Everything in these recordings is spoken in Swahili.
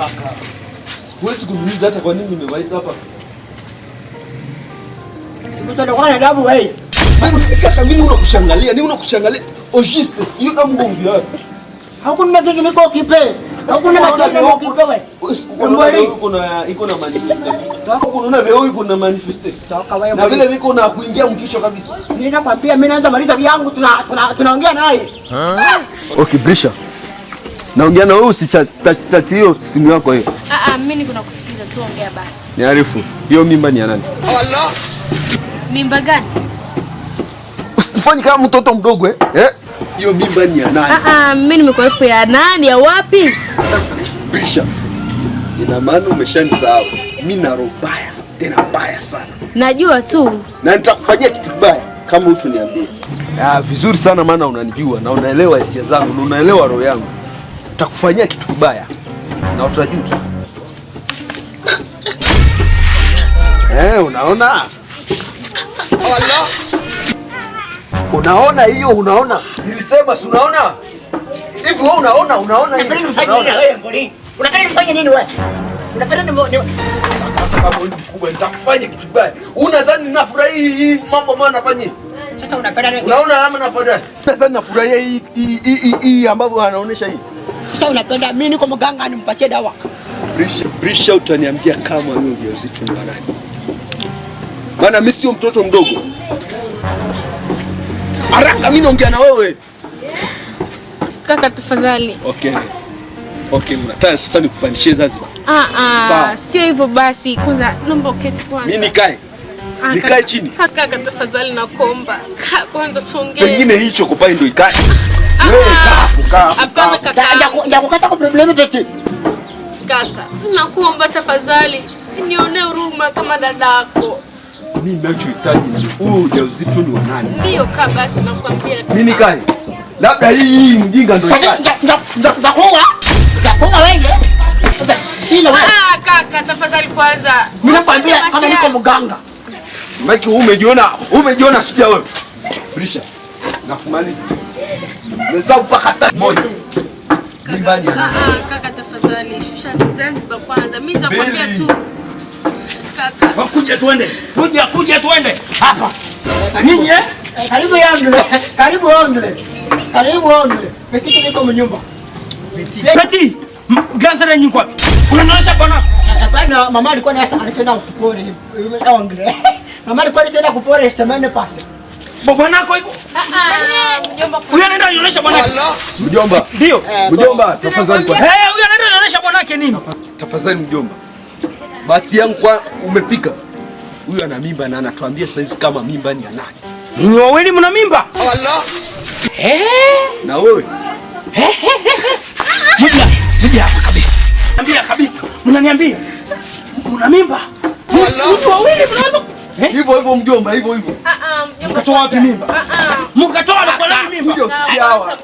Kaka. Huwezi kuniuliza hata kwa nini nimewaita hapa. Tukutana kwa adabu wewe. Mimi si kaka, mimi unakushangalia. Ni unakushangalia. Ogiste sio kama ngomvi yako. Hakuna kitu niko kipe. Hakuna matendo niko kipe wewe. Mbona iko na manifeste. Sasa unaona wewe iko na manifeste. Na vile viko na kuingia mkicho kabisa. Mimi nakwambia mimi naanza maliza vyangu tunaongea naye. Okay, Brisha. Naongea na wewe usichati hiyo simu yako hiyo. Mimi niko nakusikiza tu, ongea basi. Niarifu. Hiyo mimba ni ya nani? Allah. Mimba gani? Usifanye kama mtoto mdogo eh? Hiyo mimba ni ya nani? Mimi nimekuarifu ya nani, ya wapi? Brisha. Ina maana umeshanisahau. Mimi na roho mbaya, tena mbaya sana. Najua tu. Na nitakufanyia kitu kibaya kama utuniambie. Vizuri sana maana unanijua na unaelewa hisia zangu na unaelewa roho yangu. Nitakufanyia kitu kibaya na utajuta. Unaona? Allah. Unaona hiyo, unaona? Nilisema si unaona? Hivi wewe unaona hivi? Unapenda nifanye nini wewe? Unapenda kama wewe mkubwa nitakufanya kitu kibaya. Unadhani ninafurahi hii mambo ambayo nafanya? Sasa unapenda nini? Unaona kama nafurahi? Sasa nafurahia hii ambavyo anaonesha hii. Sasa unapenda mimi niko mganga nimpatie dawa. Brisha utaniambia kama wewe ujauzito ni nani? Bana mimi sio mtoto mdogo. Haraka mimi naongea na wewe. Kaka tafadhali. Okay, unataka sasa nikupandishie Zanzibar? Sio hivyo basi. Kwanza naomba uketi kwanza. Mimi nikae. Nikae chini. Kaka tafadhali nakuomba. Kwanza tuongee. Pengine hicho kopai ndio ikae. Wewe kaa. Hapana kaka. Ndakukata kwa problemu tete. Kaka, nakuomba tafadhali. Nione huruma kama dadako. Mimi ninachohitaji ni ujauzito ni wa nani? Ndio kaa basi nakwambia. Mimi nikae. Labda hii mjinga ndio ikae. Ndakuwa wewe. Sina wewe. Kaka tafadhali kwanza. Mimi nakwambia kama niko mganga. Maki umejiona sija wewe. Brisha. Nakumaliza. Hesabu mpaka 3 moja. Nyumbani. Kaka tafadhali shusha Zanzibar kwanza. Mimi nitakwambia tu. Kaka. Kuja tuende. Kuja tuende. Hapa. Ninyi karibu yangu. Karibu ongle. Mekiti niko mnyumba. Beti. Gazara nyinyi kwa. Unaonyesha bwana. Hapana, mama alikuwa anasema kupore. Ongle. Mama alikuwa anasema kupore semene pase. Bwana wako iko. Mjomba. Huyu anaenda kuonyesha bwana. Mjomba. Ndio. Mjomba, tafadhali kwa. Huyu anaenda kuonyesha bwana yake nini? Tafadhali mjomba. Bahati yangu kwa umepika. Huyu ana mimba na anatuambia saizi kama mimba ni ya nani. Ninyi wawili mna mimba? Allah. Na wewe? Mja hapa kabisa. Niambia kabisa. Mnaniambia. Mna mimba? Mtu wawili mnaweza hivyo mjomba, hivyo. Mkatoa wapi mimba? Mkatoa na kwa nini mimba?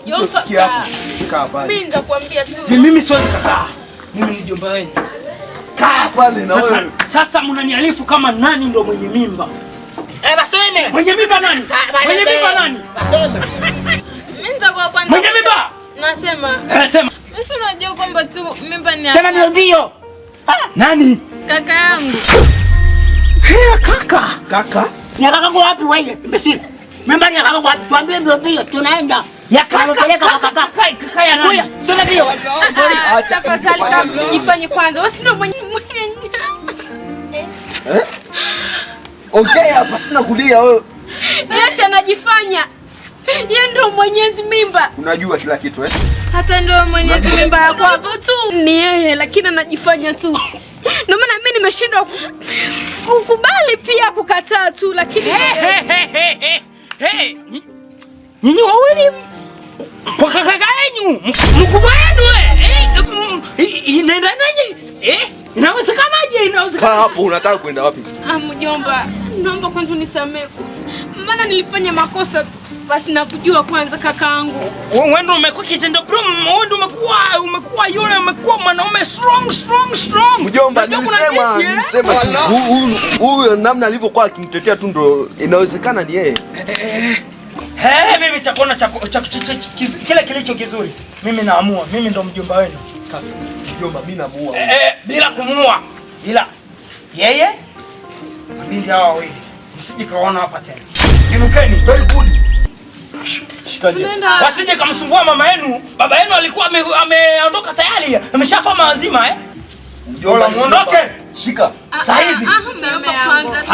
Unasikia hapo. Kaa pale. Mimi nitakwambia tu. Mimi siwezi kukaa. Mimi ni mjomba wenu. Kaa pale na wewe. Sasa mnaniarifu kama nani ndo mwenye mimba? Baseme. Mwenye mimba nani? Mwenye mimba nani? Baseme. Mimi nitakuwa kwanza. Mwenye mimba? Nasema. Sema. Mimi unajua kwamba tu mimba ni Sema ndio. Nani? kaka yangu. Kaka? Ni kaka kwa wapi wewe? Imbecile. Mimba ni kaka kwa wapi? Tuambie ndio tunaenda. Ya kaka ya nani? Sema ndio. Tafadhali kama usijifanye kwanza. Wewe sio mwenye. Okay, hapa sina kulia wewe. Yes, anajifanya. Yeye ndio mwenyezi mimba. Unajua kila kitu Hata ndio mwenyezi mimba ya kwako tu. Ni yeye lakini anajifanya tu. Ndio maana mimi nimeshindwa kukubali pia kukataa tu lakini nyinyi wawili kwa kaka yenu mkubwa wenu inaenda nani? Inawezekanaje? Hapo unataka kwenda wapi? Mjomba, naomba kwanza unisamehe. Maana nilifanya makosa basi nakujua kwanza kakaangu. Wewe ndio umekuwa kitendo bro, wewe ndio umekuwa yule umekuwa mwanaume strong. Mjomba, nilisema huyu namna alivyokuwa akimtetea tu ndio inawezekana ni yeye. Mimi chakona kile kilicho kizuri. Mimi naamua, mimi ndo mjomba wenu. Kaka. Mjomba, mimi namuua. Bila kumuua. Bila. Yeye? Mabinti hawa wawili. Msije kaona hapa tena. Inukeni. Very good. Shikaje. Wasije kamsumbua mama yenu. Baba yenu alikuwa ameondoka tayari. Ameshafa mazima Mjomba, muondoke. Shika. Saa hizi.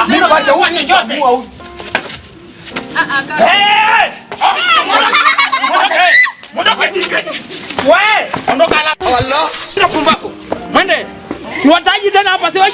Mimi bacha huwa chochote. Ondoka la. Allah. Pumbafu. Mwende. Siwataji tena hapa, siwataji.